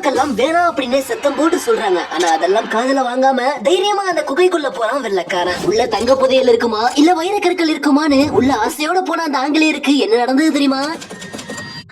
ஊர்மக்கள் எல்லாம் வேணாம் அப்படின்னு சத்தம் போட்டு சொல்றாங்க. ஆனா அதெல்லாம் காதுல வாங்காம தைரியமா அந்த குகைக்குள்ள போறான் வெள்ளக்காரன். உள்ள தங்க புதையல் இருக்குமா இல்ல வைரக்கற்கள் இருக்குமான்னு உள்ள ஆசையோட போன அந்த ஆங்கிலேயருக்கு என்ன நடந்தது தெரியுமா?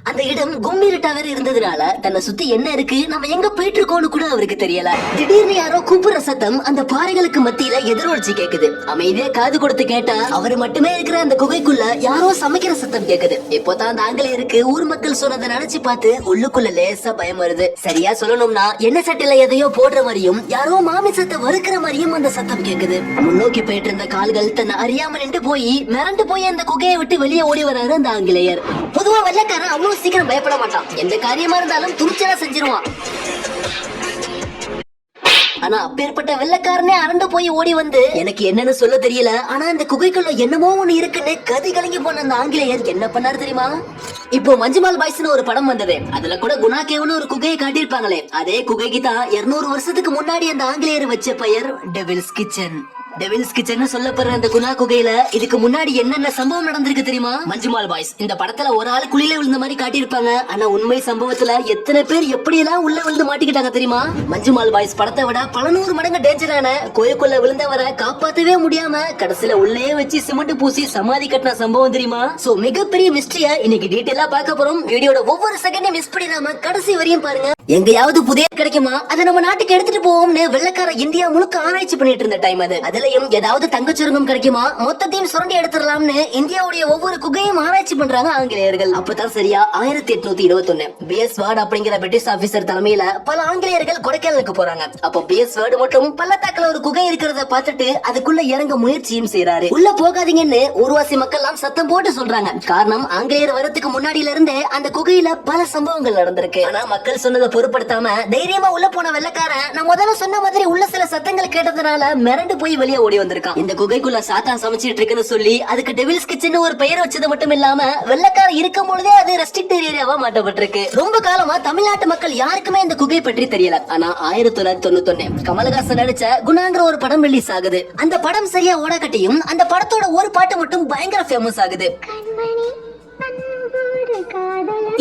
அந்த இடம் கும்மிருட்டா வேற இருந்ததுனால தன்னை சுத்தி என்ன இருக்கு நம்ம எங்க போயிட்டு இருக்கோம்னு கூட அவருக்கு தெரியல. திடீர்னு யாரோ கூப்பிடுற சத்தம் அந்த பாறைகளுக்கு மத்தியில எதிரொலிச்சு கேக்குது. அமைதியா காது கொடுத்து கேட்டா அவர் மட்டுமே இருக்கிற அந்த குகைக்குள்ள யாரோ சமைக்கிற சத்தம் கேக்குது. இப்போதான் அந்த ஆங்கிலேயருக்கு ஊர் மக்கள் சொன்னதை நினைச்சு பார்த்து உள்ளுக்குள்ள லேசா பயம் வருது. சரியா சொல்லணும்னா என்ன சட்டில எதையோ போடுற மாதிரியும் யாரோ மாமிசத்தை வறுக்கிற மாதிரியும் அந்த சத்தம் கேக்குது. முன்னோக்கி போயிட்டு இருந்த கால்கள் தன்னை அறியாம நின்று போய் மிரண்டு போய் அந்த குகையை விட்டு வெளியே ஓடி வராரு அந்த ஆங்கிலேயர். பொதுவா வெள்ளைக்காரன் அவ்வளவு சீக்கிரம் பயப்பட மாட்டான். எந்த காரியமா இருந்தாலும் துணிச்சலா செஞ்சிருவான். ஆனா அப்பேற்பட்ட வெள்ளக்காரனே அரண்டு போய் ஓடி வந்து எனக்கு என்னன்னு சொல்ல தெரியல, ஆனா அந்த குகைக்குள்ள என்னமோ ஒண்ணு இருக்குன்னு கதி கலங்கி போன அந்த ஆங்கிலேயர் என்ன பண்ணாரு தெரியுமா? இப்போ மஞ்சுமால் பாய்ஸ்னு ஒரு படம் வந்தது. அதுல கூட குணா கேவ்னு ஒரு குகையை காட்டியிருப்பாங்களே, அதே குகைக்கு தான் 200 வருஷத்துக்கு முன்னாடி அந்த ஆங்கிலேயர் வச்ச பெயர் டெவில்ஸ் கிச்சன். டெவில்ஸ் கிச்சன் சொல்லப்படுற அந்த குணா குகையில இதுக்கு முன்னாடி என்னென்ன சம்பவம் நடந்திருக்கு தெரியுமா? மஞ்சுமால் பாய்ஸ் இந்த படத்துல ஒரு ஆள் குழியில விழுந்த மாதிரி காட்டியிருப்பாங்க. ஆனா உண்மை சம்பவத்துல எத்தனை பேர் எப்படியெல்லாம் உள்ள விழுந்து மாட்டிக்கிட்டாங்க தெரியுமா? மஞ்சுமால் பாய்ஸ் படத்தை விட பல 100 மடங்கு டேஞ்சரான கோயிலுக்குள்ள விழுந்தவரை காப்பாத்தவே முடியாம கடைசியில உள்ளே வச்சு சிமெண்ட் பூசி சமாதி கட்டின சம்பவம் தெரியுமா? சோ மிகப்பெரிய மிஸ்டரிய இன்னைக்கு டீடைலா பார்க்க போறோம். வீடியோட ஒவ்வொரு செகண்டையும் மிஸ் பண்ணிடாம கடைசி வரையும் பாருங்க. எங்கயாவது புதிய கிடைக்குமா அதை நம்ம நாட்டுக்கு எடுத்துட்டு போவோம்னு வெள்ளக்கார இந்தியா முழுக்க ஆராய்ச்சி பண்ணிட்டு இருந்த டைம் அது. அதுலயும் ஏதாவது தங்கச்சுரங்கம் கிடைக்குமா மொத்தத்தையும் சுரண்டி எடுத்துடலாம்னு இந்தியாவுடைய ஒவ்வொரு குகையும் ஆராய்ச்சி பண்றாங்க ஆங்கிலேயர்கள். அப்பதான் சரியா 1821 பிஎஸ் வார்டு அப்படிங்கிற பிரிட்டிஷ் ஆபீசர் தலைமையில பல ஆங்கிலேயர்கள் கொடைக்கானலுக்கு போறாங்க. அப்போ பிஎஸ் வார்டு மட்டும் பள்ளத்தாக்குல ஒரு குகை இருக்கிறத பார்த்துட்டு அதுக்குள்ள இறங்க முயற்சியும் செய்யறாரு. உள்ள போகாதீங்கன்னு ஊர்வாசி மக்கள் எல்லாம் சத்தம் போட்டு சொல்றாங்க. காரணம் ஆங்கிலேயர் வரத்துக்கு முன்னாடியில இருந்தே அந்த குகையில பல சம்பவங்கள் நடந்திருக்கு. ஆனா மக்கள் சொன்னதை பொருட்படுத்தாம தைரியமா உள்ள போன வெள்ளக்காரன் நான் முதல்ல சொன்ன மாதிரி உள்ள சில சத்தங்கள் கேட்டதுனால மிரண்டு போய் வெளியே ஓடி வந்திருக்கான். இந்த குகைக்குள்ள சாத்தான் சமைச்சிட்டு இருக்குன்னு சொல்லி அதுக்கு டெவில்ஸ் கிச்சன் ஒரு பெயர் வச்சது மட்டும் இல்லாம வெள்ளக்காரன் இருக்கும் பொழுதே அது ரெஸ்ட்ரிக்டட் ஏரியாவா மாற்றப்பட்டிருக்கு. ரொம்ப காலமா தமிழ்நாட்டு மக்கள் யாருக்குமே இந்த குகை பற்றி தெரியல. ஆனா 1991 கமலஹாசன் நடிச்ச குணாங்கிற ஒரு படம் ரிலீஸ் ஆகுது. அந்த படம் சரியா ஓடக்கட்டியும் அந்த படத்தோட ஒரு பாட்டு மட்டும் பயங்கர ஃபேமஸ் ஆகுது.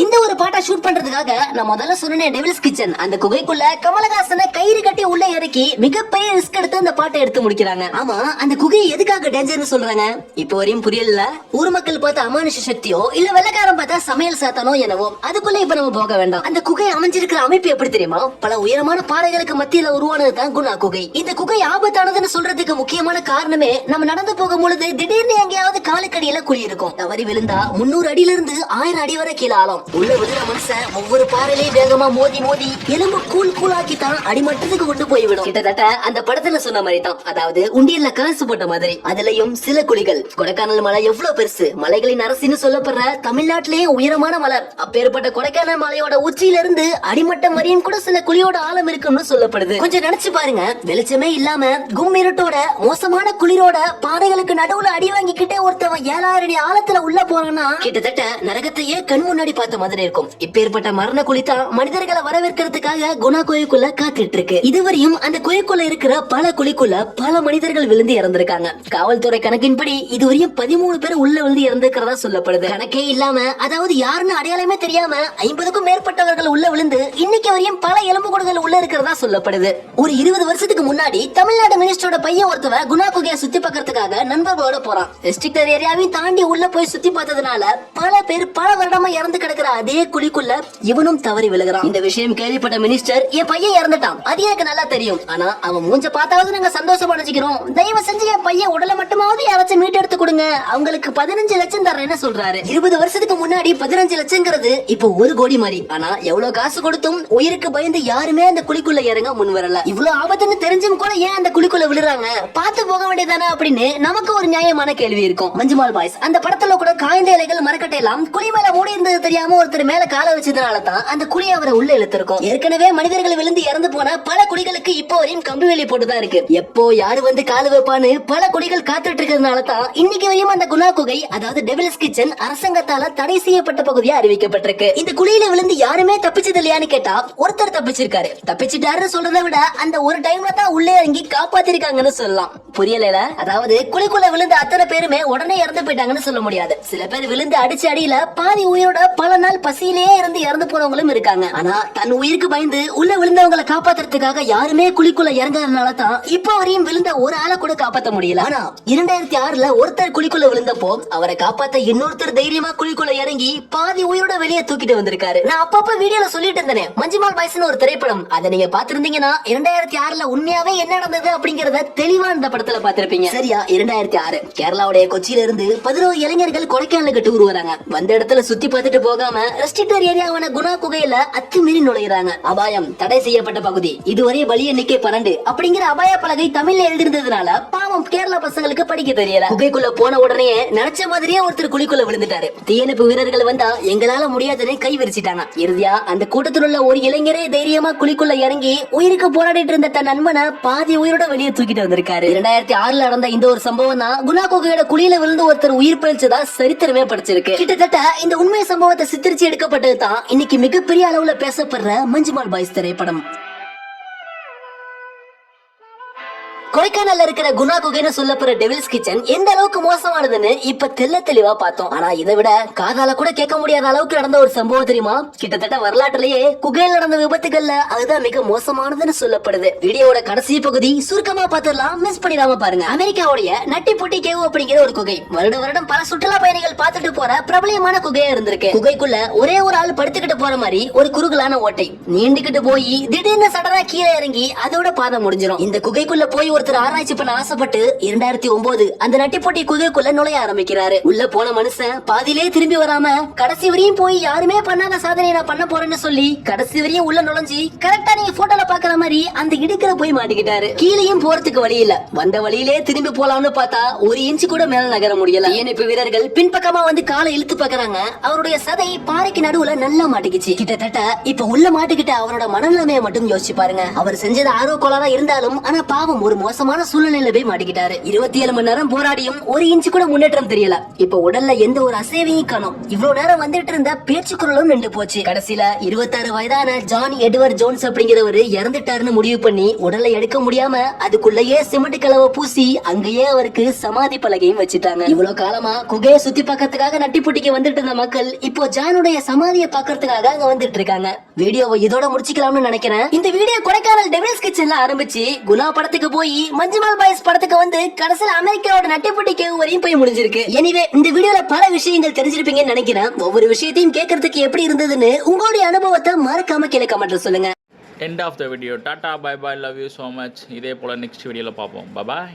இந்த ஒரு பாட்டை ஷூட் பண்றதுக்காக நான் முதல்ல சொன்னேன் டெவில்ஸ் கிச்சன் அந்த குகைக்குள்ள கமலஹாசனை கயிறு கட்டி உள்ள இறக்கி மிகப்பெரிய ரிஸ்க் எடுத்து அந்த பாட்டை எடுத்து முடிக்கிறாங்க. ஆமா அந்த குகை எதுக்காக டேஞ்சர்னு சொல்றாங்க இப்போ வரையும் புரியல. ஊர் மக்கள் பார்த்த அமானுஷ சக்தியோ இல்ல வெள்ளக்காரன் பார்த்தா சமையல் சாத்தானோ என்னவோ அதுக்குள்ள இப்ப நம்ம போக வேண்டாம். அந்த குகை அமைஞ்சிருக்கிற அமைப்பு எப்படி தெரியுமா? பல உயரமான பாறைகளுக்கு மத்தியில உருவானதுதான் குணா குகை. இந்த குகை ஆபத்தானதுன்னு சொல்றதுக்கு முக்கியமான காரணமே நம்ம நடந்து போகும் பொழுது திடீர்னு எங்கேயாவது காலுக்கடியில குழி இருக்கும். தவறி விழுந்தா 300 அடியில இருந்து 1000 அடி வரை கீழே ஆழம். உள்ள விழுற மனுஷன் ஒவ்வொரு பாறையிலையும் வேகமா மோதி மோதி எலும்பு கூழாக்கி தான் அடிமட்டத்துக்கு கொண்டு போய்விடும். கிட்டத்தட்ட அந்த படத்துல சொன்ன மாதிரி தான், அதாவது உண்டியல்ல காசு போட்ட மாதிரி. அதுலயும் சில குழிகள். கொடைக்கானல் மலை எவ்வளவு பெருசு, மலைகளின் அரசின்னு சொல்லப்படுற தமிழ்நாட்டிலேயே உயரமான மலை. அப்பேற்பட்ட கொடைக்கானல் மலையோட உச்சியில இருந்து அடிமட்டம் வரையும் கூட சில குழியோட ஆழம் இருக்குன்னு சொல்லப்படுது. கொஞ்சம் நினைச்சு பாருங்க, வெளிச்சமே இல்லாம கும்மிருட்டோட மோசமான குளிரோட பாறைகளுக்கு நடுவுல அடி வாங்கிக்கிட்டே ஒருத்தவன் 7000 அடி ஆழத்துல உள்ள போறான்னா கிட்டத்தட்ட நரகத்தையே கண் முன்னாடி பார்த்த மாதிரி இருக்கும். இப்பேற்பட்ட மரண குழி தான் மனிதர்களை வரவேற்கிறதுக்காக குணா கோயிலுக்குள்ள காத்துட்டு இருக்கு. இதுவரையும் அந்த கோயிலுக்குள்ள இருக்கிற பல குழிக்குள்ள பல மனிதர்கள் விழுந்து இறந்திருக்காங்க. காவல்துறை கணக்கின்படி இதுவரையும் 13 பேர் உள்ள விழுந்து இறந்திருக்கிறதா சொல்லப்படுது. கணக்கே இல்லாம, அதாவது யாருன்னு அடையாளமே தெரியாம 50க்கும் மேற்பட்டவர்கள் உள்ள விழுந்து இன்னைக்கு வரையும் பல எலும்பு கூடுகள் உள்ள இருக்கிறதா சொல்லப்படுது. ஒரு 20 வருஷத்துக்கு முன்னாடி தமிழ்நாடு மினிஸ்டரோட பையன் ஒருத்தவ குணா குகையை சுத்தி பார்க்கறதுக்காக நண்பர்களோட போறான். ரெஸ்ட்ரிக்டட் ஏரியாவையும் தாண்டி உள்ள போய் சுத்தி பார்த்ததுனால பல பேர் பல வருடமா இறந்து கிடக்கிற அதே குழிக்குள்ள இவனும் தவறி விழுகிறான். இந்த விஷயம் கேள்விப்பட்ட மினிஸ்டர் என் பையன் இறந்துட்டான், அது எனக்கு நல்லா தெரியும், ஆனா அவன் மூஞ்ச பார்த்தாவது நாங்க சந்தோஷம் அடைஞ்சிக்கிறோம், தயவு செஞ்சு என் பையன் உடலை மட்டுமாவது யாராச்சும் மீட்டு எடுத்து கொடுங்க, அவங்களுக்கு 15 லட்சம் தரேன்னு சொல்றாரு. 20 வருஷத்துக்கு முன்னாடி 15 லட்சங்கிறது இப்போ 1 கோடி மாதிரி. ஆனா எவ்வளவு காசு கொடுத்தும் உயிருக்கு பயந்து யாருமே அந்த குழிக்குள்ள இறங்க முன் வரல. இவ்வளவு ஆபத்துன்னு தெரிஞ்சும் கூட ஏன் அந்த குழிக்குள்ள விழுறாங்க, பார்த்து போக வேண்டியதானே அப்படின்னு நமக்கு ஒரு நியாயமான கேள்வி இருக்கும். மஞ்சுமால் பாய்ஸ் அந்த படத்துல கூட காய்ந்த இலைகள் மரக்கட்டை எல்லாம் குழி மேல மூடி இருந்தது தெரியாம ஒருத்தர் மேல கால வச்சதுனால தான் அந்த குழி அவரை உள்ள இழுத்திருக்கும். ஏற்கனவே மனிதர்கள் விழுந்து இறந்து போன பல குழிகளுக்கு இப்போ வரையும் கம்பி வேலி போட்டுதான் இருக்கு. எப்போ யாரு வந்து கால வைப்பான்னு பல குழிகள் காத்துட்டு இருக்கிறதுனால தான் இன்னைக்கு வரையும் அந்த குணா குகை, அதாவது டெவில்ஸ் கிச்சன், அரசாங்கத்தால தடை செய்யப்பட்ட பகுதியா அறிவிக்கப்பட்டிருக்கு. இந்த குழியில விழுந்து யாருமே தப்பிச்சது இல்லையான்னு கேட்டா ஒருத்தர் தப்பிச்சிருக்காரு. தப்பிச்சிட்டாருன்னு சொல்றதை விட அந்த ஒரு டைம்ல தான் உள்ளே இறங்கி காப்பாத்திருக்காங்கன்னு சொல்லலாம். புரியல? அதாவது குழிக்குள்ள விழுந்த அத்தனை பேருமே உடனே இறந்து போயிட்டாங்கன்னு சொல்ல முடியாது. சில பேர் விழுந்து அடிச்சு அடியில பாதி உயிரோட பல பல நாள் பசியிலேயே இருந்து இறந்து போனவங்களும் இருக்காங்க. ஆனா தன் உயிருக்கு பயந்து உள்ள விழுந்தவங்களை காப்பாத்துறதுக்காக யாருமே குழிக்குள்ள இறங்காதனால தான் இப்போ வரையும் விழுந்த ஒரு ஆளை கூட காப்பாத்த முடியல. ஆனா 2006ல ஒருத்தர் குழிக்குள்ள விழுந்தப்போ அவரை காப்பாத்த இன்னொருத்தர் தைரியமா குழிக்குள்ள இறங்கி பாதி உயிரோட வெளியே தூக்கிட்டு வந்திருக்காரு. நான் அப்பப்ப வீடியோல சொல்லிட்டு இருந்தேன், மஞ்சுமால் பாய்ஸ்னு ஒரு திரைப்படம், அதை நீங்க பாத்திருந்தீங்கன்னா 2006ல உண்மையாவே என்ன நடந்தது அப்படிங்கறத தெளிவா இந்த படத்துல பாத்திருப்பீங்க. சரியா, 2006 கேரளாவுடைய கொச்சியில இருந்து 11 இளைஞர்கள் கொடைக்கானலுக்கு டூர் வராங்க. வந்த இடத்துல சுத்தி பார்த்துட்டு போகாம ரெஸ்ட்ரிக்டட் ஏரியாவான குணா குகையில அத்துமீறி நுழையிறாங்க. அபாயம், தடை செய்யப்பட்ட பகுதி, இதுவரை பலி எண்ணிக்கை 12 அப்படிங்கிற அபாய பலகை தமிழ்ல எழுதிருந்ததுனால பாவம் கேரளா பசங்களுக்கு படிக்க தெரியல. குகைக்குள்ள போன உடனே நினைச்ச மாதிரியே ஒருத்தர் குழிக்குள்ள விழுந்துட்டாரு. தீயணைப்பு வீரர்கள் வந்தா எங்களால முடியாதுன்னு கை விரிச்சிட்டாங்க. இறுதியா அந்த கூட்டத்தில் உள்ள ஒரு இளைஞரே தைரியமா குழிக்குள்ள இறங்கி உயிருக்கு போராடிட்டு இருந்த தன் நண்பனை பாதி உயிரோட வெளியே தூக்கிட்டு வந்திருக்காரு. 2006ல நடந்த இந்த ஒரு சம்பவம் தான் குணா குகையோட குழியில விழுந்து ஒருத்தர் உயிர் பிழைச்சதா சரித்திரமே படிச்சிருக்கு. கிட்டத்தட்ட இந்த உண்மை சம்பவத்தை சித்தரிச்சு எடுக்கப்பட்டது தான் இன்னைக்கு மிகப்பெரிய அளவுல பேசப்படுற மஞ்சுமால் பாய்ஸ் திரைப்படம். கொடைக்கானல்ல இருக்கிற குணா குகைன்னு சொல்லப்படுற டெவில்ஸ் கிச்சன் எந்த அளவுக்கு மோசமானதுன்னு இப்ப தெளிவா பார்த்தோம். ஆனா இதை விட காதால கூட கேட்க முடியாத அளவுக்கு நடந்த ஒரு சம்பவம் தெரியுமா? கிட்டத்தட்ட வரலாற்றிலேயே குகையில் நடந்த விபத்துகள்ல அதுதான் மிக மோசமானதுன்னு சொல்லப்படுது. வீடியோட கடைசி பகுதி சுருக்கமா பார்த்துடலாம், மிஸ் பண்ணிடாம பாருங்க. அமெரிக்காவுடைய நட்டிப்புட்டி கேவ் அப்படிங்கிற ஒரு குகை வருடம் பல சுற்றுலா பயணிகள் பார்த்துட்டு போற பிரபலமான குகையா இருந்திருக்கு. குகைக்குள்ள ஒரே ஒரு ஆள் படுத்துக்கிட்டு போற மாதிரி ஒரு குறுகலான ஓட்டை நீண்டுகிட்டு போய் திடீர்னு சடனா கீழே இறங்கி அதோட பாதம் முடிஞ்சிடும். இந்த குகைக்குள்ள போய் ஒருத்தர் ஆராய்ச்சி பண்ண ஆசைப்பட்டு 2009 அந்த நட்டிப்பொட்டி குகைக்குள்ள நுழைய ஆரம்பிக்கிறாரு. உள்ள போன மனுஷன் பாதியிலே திரும்பி வராம கடைசி வரையும் போய் யாருமே பண்ணாத சாதனை நான் பண்ண போறேன்னு சொல்லி கடைசி வரையும் உள்ள நுழைஞ்சி கரெக்டா நீங்க போட்டோல பாக்குற மாதிரி அந்த இடுக்கிற போய் மாட்டிக்கிட்டாரு. கீழையும் போறதுக்கு வழி இல்ல. வந்த வழியிலே திரும்பி போலாம்னு பார்த்தா ஒரு இன்ச்சு கூட மேல நகர முடியல. தீயணைப்பு வீரர்கள் பின்பக்கமா வந்து காலை இழுத்து பாக்குறாங்க. அவருடைய சதை பாறைக்கு நடுவுல நல்லா மாட்டிக்கிச்சு. கிட்டத்தட்ட இப்ப உள்ள மாட்டிக்கிட்ட அவரோட மனநிலைமையை மட்டும் யோசிச்சு பாருங்க. அவர் செஞ்சது ஆர்வ கோளாறா இருந்தாலும் ஆனா பாவம் ஒரு மோசமான சூழ்நிலையில போய் மாட்டிக்கிட்டாரு. 27 மணி நேரம் போராடியும் ஒரு இன்ச்சு கூட முன்னேற்றம் தெரியல. இப்ப உடல்ல எந்த ஒரு அசைவையும் காணோம். இவ்வளவு நேரம் வந்துட்டு இருந்த பேச்சு குரலும் நின்று போச்சு. கடைசியில 26 வயதான ஜான் எட்வர்ட் ஜோன்ஸ் அப்படிங்கிறவரு இறந்துட்டாருன்னு முடிவு பண்ணி உடலை எடுக்க முடியாம அதுக்குள்ளேயே சிமெண்ட் கலவை பூசி அங்கேயே அவருக்கு சமாதி பலகையும் வச்சுட்டாங்க. இவ்வளவு காலமா குகையை சுத்தி பார்க்கறதுக்காக நட்டிப்புட்டிக்கு வந்துட்டு இருந்த மக்கள் இப்போ ஜானுடைய சமாதியை பார்க்கறதுக்காக அங்க வந்துட்டு இருக்காங்க. வீடியோவை இதோட முடிச்சுக்கலாம்னு நினைக்கிறேன். இந்த வீடியோ கொடைக்கானல் டெவில்ஸ் கிச்சன்ல ஆரம்பிச்சு குணா படத்துக்கு போய் மஞ்சுமால் பாய்ஸ் படத்துக்கு வந்து கடைசியில் அமெரிக்காவோட நட்டிப்புட்டி கேவ் வரையும் போய் முடிஞ்சிருக்கு. எனிவே இந்த வீடியோல பல விஷயங்கள் தெரிஞ்சிருப்பீங்கன்னு நினைக்கிறேன். ஒவ்வொரு விஷயத்தையும் கேட்கறதுக்கு எப்படி இருந்ததுன்னு உங்களுடைய அனுபவத்தை மறக்காம கீழே கமெண்ட்ல சொல்லுங்க. End of the video. Tata, bye bye, love you so much. இதே போல நெக்ஸ்ட் வீடியோல பார்ப்போம். Bye bye.